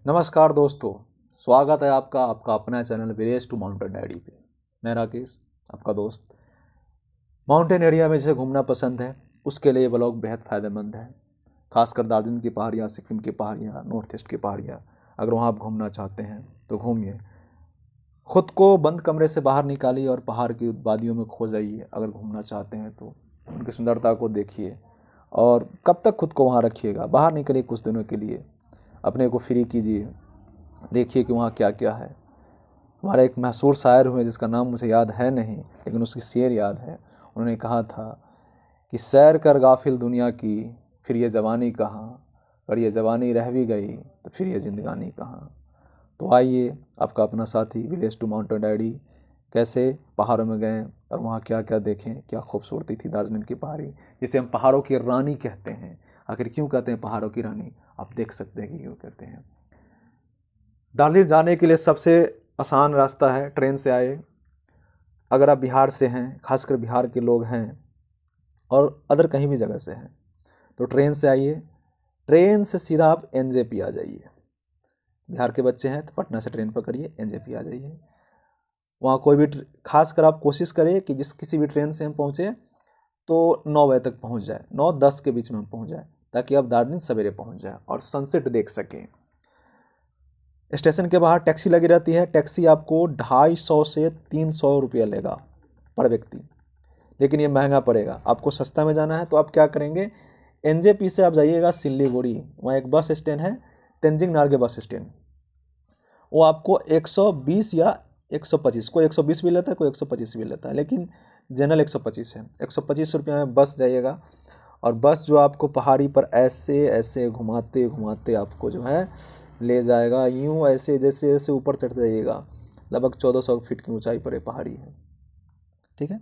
नमस्कार दोस्तों, स्वागत है आपका अपना channel village to mountain diary पे। मैं राकेश, आपका दोस्त। माउंटेन एरिया में जिसे घूमना पसंद है उसके लिए ये ब्लॉग बेहद फ़ायदेमंद है। खासकर दार्जिलिंग की पहाड़ियाँ, सिक्किम की पहाड़ियाँ, नॉर्थ ईस्ट की पहाड़ियाँ, अगर वहाँ आप घूमना चाहते हैं तो घूमिए। खुद को बंद कमरे से बाहर निकालिए और पहाड़ की वादियों में खो जाइए। अगर घूमना चाहते हैं तो उनकी सुंदरता को देखिए। और कब तक खुद को वहाँ रखिएगा, बाहर निकलिए कुछ दिनों के लिए, अपने को फ्री कीजिए, देखिए कि वहाँ क्या क्या है। हमारे एक मशहूर शायर हुए जिसका नाम मुझे याद है नहीं, लेकिन उसकी शेर याद है। उन्होंने कहा था कि सैर कर गाफिल दुनिया की, फिर ये जवानी कहाँ, और ये जवानी रह भी गई तो फिर ये जिंदगानी कहाँ। तो आइए, आपका अपना साथी विलेज टू माउंटेन डायरी कैसे पहाड़ों में गए और वहाँ क्या क्या देखें, क्या खूबसूरती थी दार्जिलिंग की पहाड़ी, जिसे हम पहाड़ों की रानी कहते हैं। आखिर क्यों कहते हैं पहाड़ों की रानी, आप देख सकते हैं कि क्यों कहते हैं। दार्जिलिंग जाने के लिए सबसे आसान रास्ता है ट्रेन से आए। अगर आप बिहार से हैं, खासकर बिहार के लोग हैं और अदर कहीं भी जगह से हैं, तो ट्रेन से आइए। ट्रेन से सीधा आप एनजेपी आ जाइए। बिहार के बच्चे हैं तो पटना से ट्रेन पकड़िए, एनजेपी आ जाइए। वहाँ कोई भी खासकर आप कोशिश करें कि किसी भी ट्रेन से हम पहुँचे तो 9 बजे तक पहुँच जाए, 9-10 के बीच में हम पहुँच जाए, ताकि आप दार्जिलिंग सवेरे पहुँच जाए और सनसेट देख सकें। स्टेशन के बाहर टैक्सी लगी रहती है। टैक्सी आपको 250 से 300 रुपया लेगा पर व्यक्ति, लेकिन ये महंगा पड़ेगा। आपको सस्ता में जाना है तो आप क्या करेंगे, एनजेपी से आप जाइएगा सिल्लीगुड़ी। वहाँ एक बस स्टैंड है, तेंजिंग नार्गे बस स्टैंड। वो आपको 120 या 125, कोई 120 भी लेता है, कोई 125 भी लेता है, लेकिन जनरल 125 है। 125 रुपया में बस जाइएगा और बस जो आपको पहाड़ी पर ऐसे ऐसे घुमाते घुमाते आपको जो है ले जाएगा, यूँ ऐसे जैसे जैसे ऊपर चढ़ते जाइएगा। लगभग 1400 फीट की ऊंचाई पर ये पहाड़ी है, ठीक है।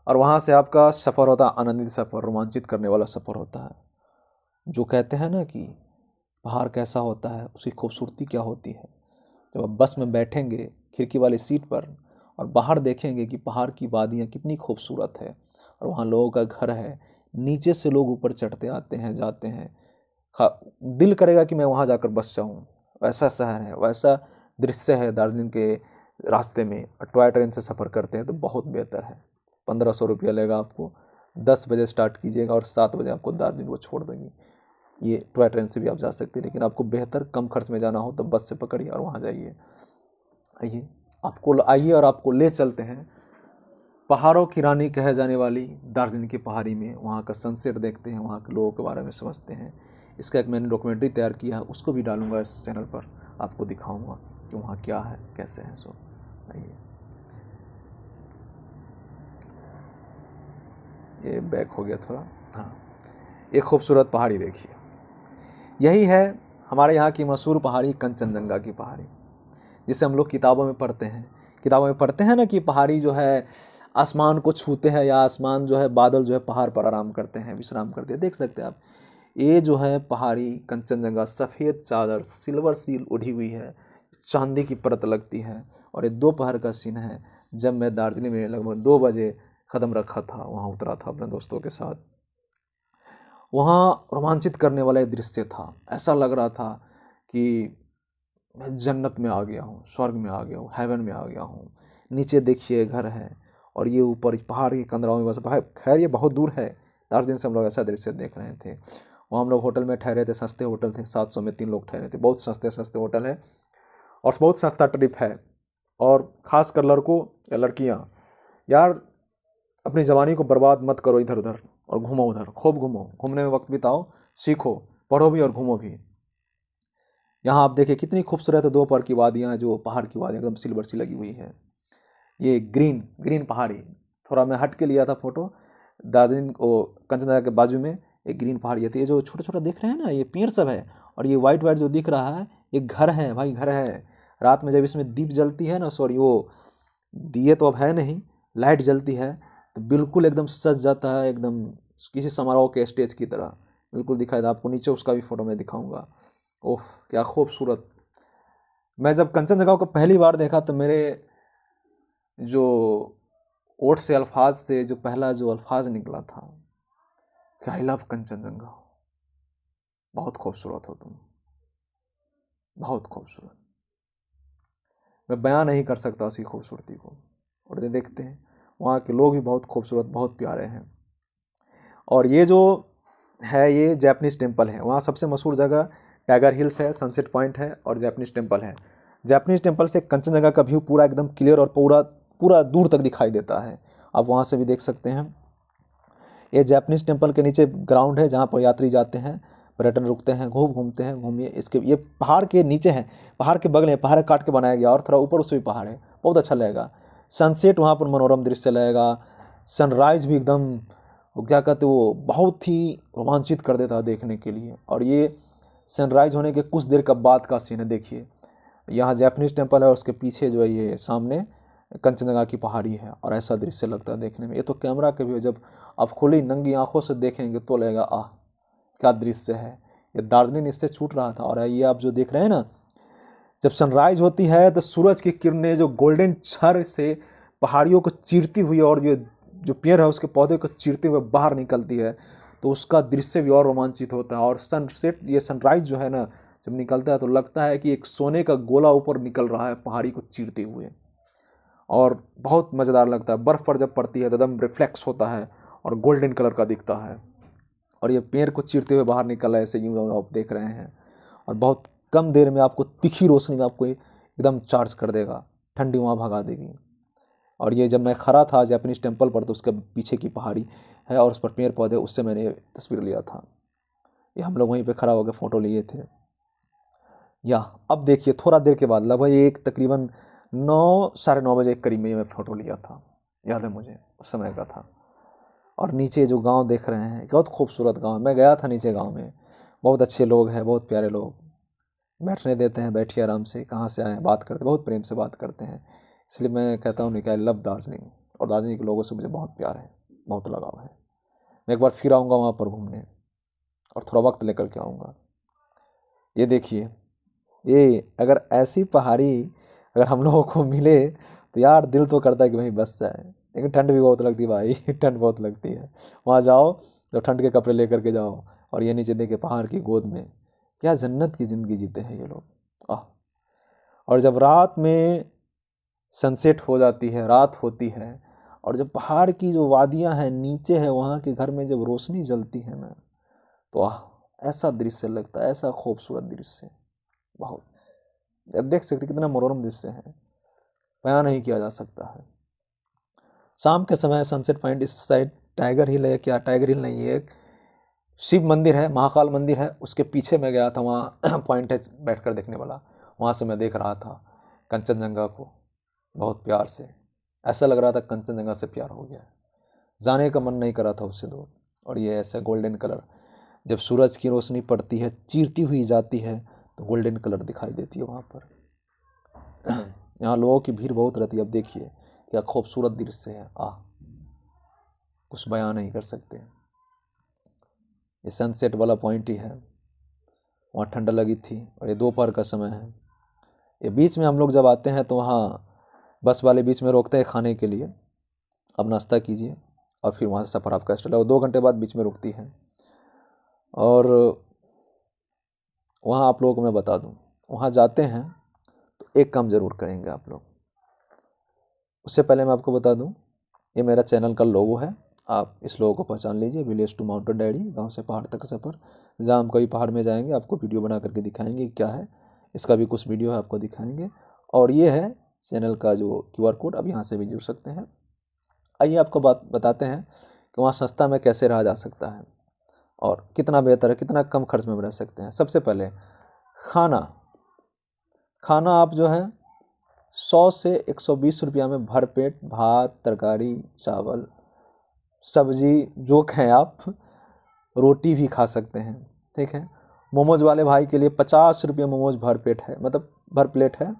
और वहाँ से आपका सफ़र होता है आनंदित सफ़र, रोमांचित करने वाला सफ़र होता है। जो कहते हैं ना कि पहाड़ कैसा होता है, उसकी खूबसूरती क्या होती है। जब आप बस में बैठेंगे खिड़की वाली सीट पर और बाहर देखेंगे कि पहाड़ की वादियाँ कितनी खूबसूरत है और वहाँ लोगों का घर है, नीचे से लोग ऊपर चढ़ते आते हैं जाते हैं। दिल करेगा कि मैं वहाँ जाकर बस जाऊँ। वैसा शहर है, वैसा दृश्य है दार्जिलिंग के रास्ते में। टॉय ट्रेन से सफ़र करते हैं तो बहुत बेहतर है। 1500 रुपया लेगा आपको। 10 बजे स्टार्ट कीजिएगा और 7 बजे आपको दार्जिलिंग वो छोड़ देंगी। ये टॉय ट्रेन से भी आप जा सकते हैं, लेकिन आपको बेहतर कम खर्च में जाना हो तो बस से पकड़िए और वहाँ जाइए। आइए और आपको ले चलते हैं पहाड़ों की रानी कहे जाने वाली दार्जिलिंग की पहाड़ी में। वहाँ का सनसेट देखते हैं, वहाँ के लोगों के बारे में समझते हैं। इसका एक मैंने डॉक्यूमेंट्री तैयार किया है, उसको भी डालूंगा इस चैनल पर, आपको दिखाऊंगा कि वहाँ क्या है कैसे है। सो आइए, ये बैक हो गया थोड़ा। हाँ, एक खूबसूरत पहाड़ी देखिए, यही है हमारे यहाँ की मशहूर पहाड़ी कंचनजंगा की पहाड़ी, जिसे हम लोग किताबों में पढ़ते हैं। किताबों में पढ़ते हैं ना कि पहाड़ी जो है आसमान को छूते हैं, या आसमान जो है बादल जो है पहाड़ पर आराम करते हैं, विश्राम करते हैं। देख सकते हैं आप, ये जो है पहाड़ी कंचनजंगा सफ़ेद चादर सिल्वर सील उड़ी हुई है, चांदी की परत लगती है। और ये दोपहर का सीन है, जब मैं दार्जिलिंग में लगभग 2 बजे कदम रखा था, वहाँ उतरा था अपने दोस्तों के साथ। वहाँ रोमांचित करने वाला एक दृश्य था। ऐसा लग रहा था कि मैं जन्नत में आ गया हूँ, स्वर्ग में आ गया हूँ, हेवन में आ गया हूँ। नीचे देखिए घर है और ये ऊपर पहाड़ की कंदराओं में बस। खैर ये बहुत दूर है, दार्जिलिंग से हम लोग ऐसा दृश्य देख रहे थे। वहाँ हम लोग होटल में ठहरे थे, सस्ते होटल थे, 700 में 3 लोग ठहरे थे। बहुत सस्ते सस्ते होटल है और बहुत सस्ता ट्रिप है। और ख़ास कर लड़कों या लड़कियाँ, यार अपनी ज़बानी को बर्बाद मत करो इधर उधर, और घूमो उधर, खूब घूमो, घूमने में वक्त बिताओ, सीखो, पढ़ो भी और घूमो भी। यहाँ आप देखिए कितनी खूबसूरत दोपहर की वादियाँ हैं, जो पहाड़ की वादियाँ एकदम सिल्वर सी लगी हुई है। ये ग्रीन ग्रीन पहाड़ी, थोड़ा मैं हट के लिया था फोटो। दार्जिलिंग को कंचनजंगा के बाजू में एक ग्रीन पहाड़ी है। तो ये जो छोटा छोटा देख रहे हैं ना, ये पेड़ सब है, और ये वाइट वाइट जो दिख रहा है ये घर है भाई, घर है। रात में जब इसमें दीप जलती है ना, सॉरी वो दिए तो अब है नहीं, लाइट जलती है तो बिल्कुल एकदम सज जाता है, एकदम किसी समारोह के स्टेज की तरह बिल्कुल दिखाई देता। आपको नीचे उसका भी फोटो मैं दिखाऊंगा। ओह क्या खूबसूरत। मैं जब कंचनजंगा को पहली बार देखा तो मेरे जो ओठ से अल्फाज से जो पहला जो अल्फाज निकला था कि आई लव कंचनजंगा, बहुत खूबसूरत हो तुम। बहुत खूबसूरत, मैं बयां नहीं कर सकता उसकी खूबसूरती को। और ये देखते हैं वहाँ के लोग भी बहुत खूबसूरत, बहुत प्यारे हैं। और ये जो है ये जैपनीज़ टेम्पल है, वहाँ सबसे मशहूर जगह टाइगर हिल्स है, सनसेट पॉइंट है और जैपनीज़ टेम्पल है। जैपनीज़ टेम्पल से कंचनजंगा का व्यू पूरा एकदम क्लियर और पूरा पूरा दूर तक दिखाई देता है, आप वहाँ से भी देख सकते हैं। ये जैपनीज़ टेम्पल के नीचे ग्राउंड है जहाँ पर यात्री जाते हैं, पर्यटन रुकते हैं, घूमते हैं। घूमिए, इसके ये पहाड़ के नीचे है, पहाड़ के बगल में पहाड़ काट के बनाया गया और थोड़ा ऊपर उससे भी पहाड़ है, बहुत अच्छा लगेगा। सनसेट वहाँ पर मनोरम दृश्य लगेगा, सनराइज़ भी एकदम वो क्या कहते वो बहुत ही रोमांचित कर देता है देखने के लिए। और ये सनराइज़ होने के कुछ देर का बाद का सीन है, देखिए यहाँ जैपनीज़ टेम्पल है और उसके पीछे जो है ये सामने कंचनजंगा की पहाड़ी है और ऐसा दृश्य लगता है देखने में। ये तो कैमरा के भी जब आप खुली नंगी आंखों से देखेंगे तो लगेगा आह क्या दृश्य है। ये दार्जिलिंग इससे छूट रहा था। और ये आप जो देख रहे हैं ना, जब सनराइज होती है तो सूरज की किरणें जो गोल्डन छर से पहाड़ियों को चीरती हुई और ये जो पेड़ है उसके पौधे को चीरते हुए बाहर निकलती है तो उसका दृश्य भी और रोमांचित होता है। और सनसेट ये सनराइज जो है ना, जब निकलता है तो लगता है कि एक सोने का गोला ऊपर निकल रहा है पहाड़ी को चीरते हुए, और बहुत मज़ेदार लगता है। बर्फ़ पर जब पड़ती है तो एकदम रिफ्लेक्स होता है और गोल्डन कलर का दिखता है। और ये पेड़ को चीरते हुए बाहर निकल रहा है, ऐसे यूँ आप देख रहे हैं। और बहुत कम देर में आपको तीखी रोशनी में आपको एकदम चार्ज कर देगा, ठंडी वहाँ भगा देगी। और ये जब मैं खड़ा था जापानीज़ टेम्पल पर तो उसके पीछे की पहाड़ी है और उस पर पेड़ पौधे, उससे मैंने तस्वीर लिया था। ये हम लोग वहीं पे खड़ा होकर फ़ोटो लिए थे। या अब देखिए थोड़ा देर के बाद लगभग एक तकरीबन 9 साढ़े 9 बजे के करीब में मैं फ़ोटो लिया था, याद है मुझे उस समय का था। और नीचे जो गांव देख रहे हैं बहुत खूबसूरत गांव, मैं गया था नीचे गांव में, बहुत अच्छे लोग हैं, बहुत प्यारे लोग, बैठने देते हैं, बैठिए आराम से, कहाँ से आए हैं बात करते, बहुत प्रेम से बात करते हैं। इसलिए मैं कहता हूँ कि आई लव दार्जिलिंग, और दार्जिलिंग के लोगों से मुझे बहुत प्यार है, बहुत लगाव है। मैं एक बार फिर आऊँगा वहाँ पर घूमने और थोड़ा वक्त लेकर के आऊँगा। ये देखिए, ये अगर ऐसी पहाड़ी अगर हम लोगों को मिले तो यार दिल तो करता है कि वहीं बस जाए, लेकिन ठंड भी बहुत लगती है भाई ठंड बहुत लगती है। वहाँ जाओ तो ठंड के कपड़े लेकर के जाओ और ये नीचे देखे पहाड़ की गोद में, क्या जन्नत की ज़िंदगी जीते हैं ये लोग। आह। और जब रात में सनसेट हो जाती है, रात होती है, और जब पहाड़ की जो वादियाँ हैं नीचे है वहाँ के घर में जब रोशनी जलती है ना, तो आह ऐसा दृश्य लगता है, ऐसा खूबसूरत दृश्य, बहुत। अब देख सकते कितना मनोरम दृश्य है, बयां नहीं किया जा सकता है। शाम के समय सनसेट पॉइंट इस साइड टाइगर हिल है, क्या टाइगर हिल नहीं है, एक शिव मंदिर है, महाकाल मंदिर है, उसके पीछे मैं गया था, वहाँ पॉइंट है बैठकर देखने वाला, वहाँ से मैं देख रहा था कंचनजंगा को बहुत प्यार से। ऐसा लग रहा था कंचनजंगा से प्यार हो गया, जाने का मन नहीं कर रहा था उससे दूर। और ये ऐसा गोल्डन कलर जब सूरज की रोशनी पड़ती है चीरती हुई जाती है तो गोल्डन कलर दिखाई देती है वहाँ पर। यहाँ लोगों की भीड़ बहुत रहती है। अब देखिए क्या खूबसूरत दृश्य है, आह कुछ बयां नहीं कर सकते। ये सनसेट वाला पॉइंट ही है, वहाँ ठंडा लगी थी और ये दोपहर का समय है। ये बीच में हम लोग जब आते हैं तो वहाँ बस वाले बीच में रोकते हैं खाने के लिए, अब नाश्ता कीजिए और फिर वहाँ से सफ़र आपका स्टार्ट है, और 2 घंटे बाद बीच में रुकती है। और वहाँ आप लोगों को मैं बता दूँ, वहाँ जाते हैं तो एक काम ज़रूर करेंगे आप लोग। उससे पहले मैं आपको बता दूँ, ये मेरा चैनल का लोगो है, आप इस लोगो को पहचान लीजिए, विलेज टू माउंटेन डायरी, गांव से पहाड़ तक का सफ़र। जहाँ हम कभी पहाड़ में जाएंगे आपको वीडियो बना करके दिखाएंगे क्या है, इसका भी कुछ वीडियो है आपको दिखाएंगे। और ये है चैनल का जो QR कोड, अब यहाँ से भी जुड़ सकते हैं। आइए आपको बात बताते हैं कि वहाँ सस्ता में कैसे रहा जा सकता है और कितना बेहतर है, कितना कम खर्च में रह सकते हैं। सबसे पहले खाना आप जो है 100 से 120 रुपया में भरपेट भात, तरकारी, चावल, सब्जी जो कहें आप, रोटी भी खा सकते हैं, ठीक है। मोमोज वाले भाई के लिए 50 रुपये मोमोज भर पेट है, मतलब भर प्लेट है।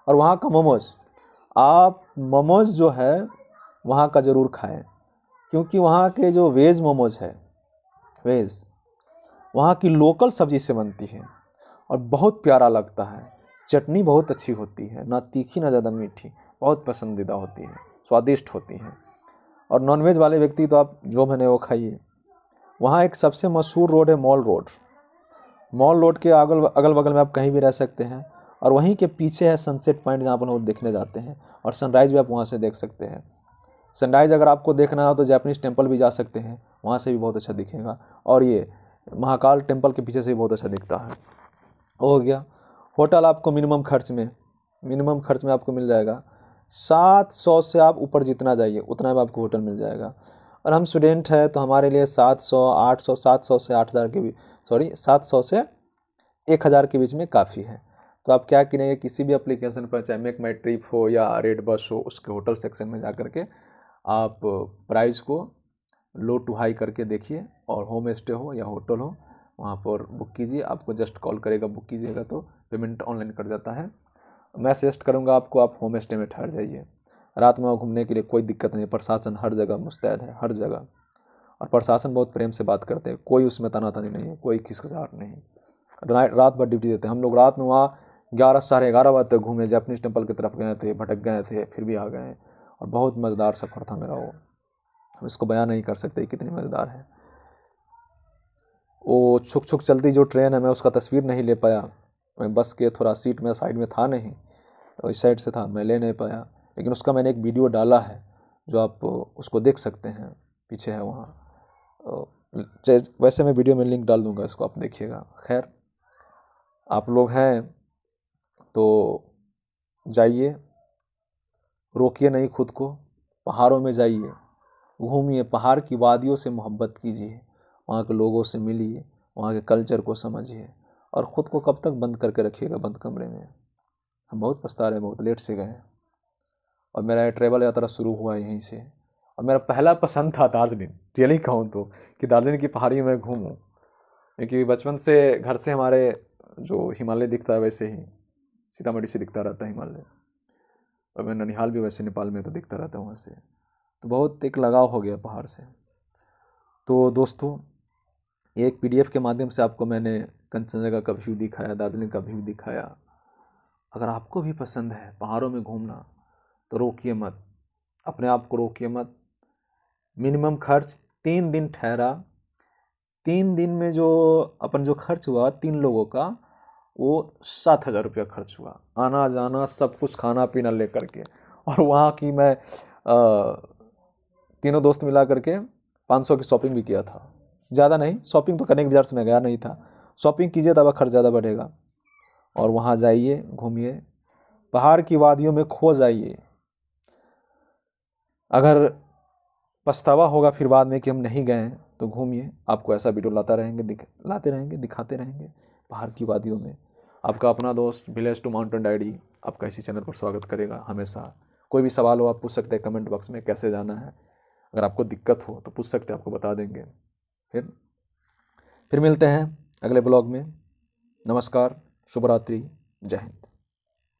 और वहाँ का मोमोज, आप मोमोज जो है वहाँ का ज़रूर खाएं, क्योंकि वहाँ के जो वेज मोमोज है, वेज वहाँ की लोकल सब्जी से बनती है और बहुत प्यारा लगता है। चटनी बहुत अच्छी होती है, ना तीखी ना ज़्यादा मीठी, बहुत पसंदीदा होती है, स्वादिष्ट होती है। और नॉनवेज वाले व्यक्ति तो आप जो बने वो खाइए। वहाँ एक सबसे मशहूर रोड है मॉल रोड, मॉल रोड के अगल बगल में आप कहीं भी रह सकते हैं। और वहीं के पीछे है सनसेट पॉइंट, जहाँ पर लोग देखने जाते हैं, और सनराइज़ भी आप वहाँ से देख सकते हैं। सनराइज़ अगर आपको देखना हो तो जापानीज़ टेम्पल भी जा सकते हैं, वहाँ से भी बहुत अच्छा दिखेगा। और ये महाकाल टेम्पल के पीछे से भी बहुत अच्छा दिखता है। हो गया। होटल आपको मिनिमम खर्च में आपको मिल जाएगा 700 से, आप ऊपर जितना जाइए उतना में आपको होटल मिल जाएगा। और हम स्टूडेंट हैं तो हमारे लिए 700 से 8,000 के 700 से 1,000 के बीच में काफ़ी है। तो आप क्या करेंगे, किसी भी एप्लीकेशन पर, चाहे मेक माई ट्रिप हो या रेड बस हो, उसके होटल सेक्शन में जा करके आप प्राइस को लो टू हाई करके देखिए, और होम स्टे हो या होटल हो वहाँ पर बुक कीजिए। आपको जस्ट कॉल करेगा, बुक कीजिएगा तो पेमेंट ऑनलाइन कर जाता है। मैं सजेस्ट करूँगा आपको, आप होम स्टे में ठहर जाइए। रात में घूमने के लिए कोई दिक्कत नहीं, प्रशासन हर जगह मुस्तैद है, हर जगह। और प्रशासन बहुत प्रेम से बात करते हैं, कोई उसमें तनातनी नहीं है, कोई खिसखिसाहट नहीं। रात भर ड्यूटी देते हैं। हम लोग रात में वहाँ 11 साढ़े 11 बजे तक घूमे, जापानीज़ टेम्पल की तरफ गए थे, भटक गए थे, फिर भी आ गए। और बहुत मज़ेदार सफ़र था मेरा वो, हम इसको बयान नहीं कर सकते कितनी मज़ेदार है। वो छुक छुक चलती जो ट्रेन है, मैं उसका तस्वीर नहीं ले पाया। मैं बस के थोड़ा सीट में साइड में था नहीं, इस साइड से था, मैं ले नहीं पाया। लेकिन उसका मैंने एक वीडियो डाला है, जो आप उसको देख सकते हैं, पीछे है वहाँ। वैसे मैं वीडियो में लिंक डाल दूँगा, इसको आप देखिएगा। खैर, आप लोग हैं तो जाइए, रोकिए नहीं खुद को, पहाड़ों में जाइए, घूमिए, पहाड़ की वादियों से मोहब्बत कीजिए, वहाँ के लोगों से मिलिए, वहाँ के कल्चर को समझिए। और ख़ुद को कब तक बंद करके रखिएगा बंद कमरे में। हम बहुत पछता रहे हैं, बहुत लेट से गए। और मेरा ट्रैवल यात्रा शुरू हुआ यहीं से। और मेरा पहला पसंद था दार्जिलिंग, रियली कहूँ तो, कि दार्जिलिंग की पहाड़ी में घूमूँ। क्योंकि बचपन से घर से हमारे जो हिमालय दिखता है वैसे ही सीतामढ़ी से दिखता रहता है हिमालय। और मैं ननिहाल भी वैसे नेपाल में तो दिखता रहता है वहाँ से, तो बहुत एक लगाव हो गया पहाड़ से। तो दोस्तों, एक PDF के माध्यम से आपको मैंने कंचनजंगा का व्यू दिखाया, दार्जिलिंग का व्यू दिखाया। अगर आपको भी पसंद है पहाड़ों में घूमना तो रोकिए मत, अपने आप को रोकिए मत। मिनिमम खर्च 3 दिन ठहरा, 3 दिन में जो खर्च हुआ 3 लोगों का, वो 7,000 रुपया खर्च हुआ, आना जाना सब कुछ, खाना पीना लेकर के। और वहाँ की मैं तीनों दोस्त मिला करके 500 की शॉपिंग भी किया था। ज़्यादा नहीं, शॉपिंग तो करने के बाजार से मैं गया नहीं था। शॉपिंग कीजिए तब खर्च ज़्यादा बढ़ेगा। और वहाँ जाइए, घूमिए, पहाड़ की वादियों में खो जाइए। अगर पछतावा होगा फिर बाद में कि हम नहीं गए, तो घूमिए, आपको ऐसा वीडियो लाते रहेंगे, दिखाते रहेंगे पहाड़ की वादियों में। आपका अपना दोस्त विलेज टू माउंटेन डायरी आपका इसी चैनल पर स्वागत करेगा हमेशा। कोई भी सवाल हो आप पूछ सकते हैं कमेंट बॉक्स में, कैसे जाना है। अगर आपको दिक्कत हो तो पूछ सकते हैं, आपको बता देंगे। फिर मिलते हैं अगले ब्लॉग में। नमस्कार, शुभ रात्रि, जय हिंद।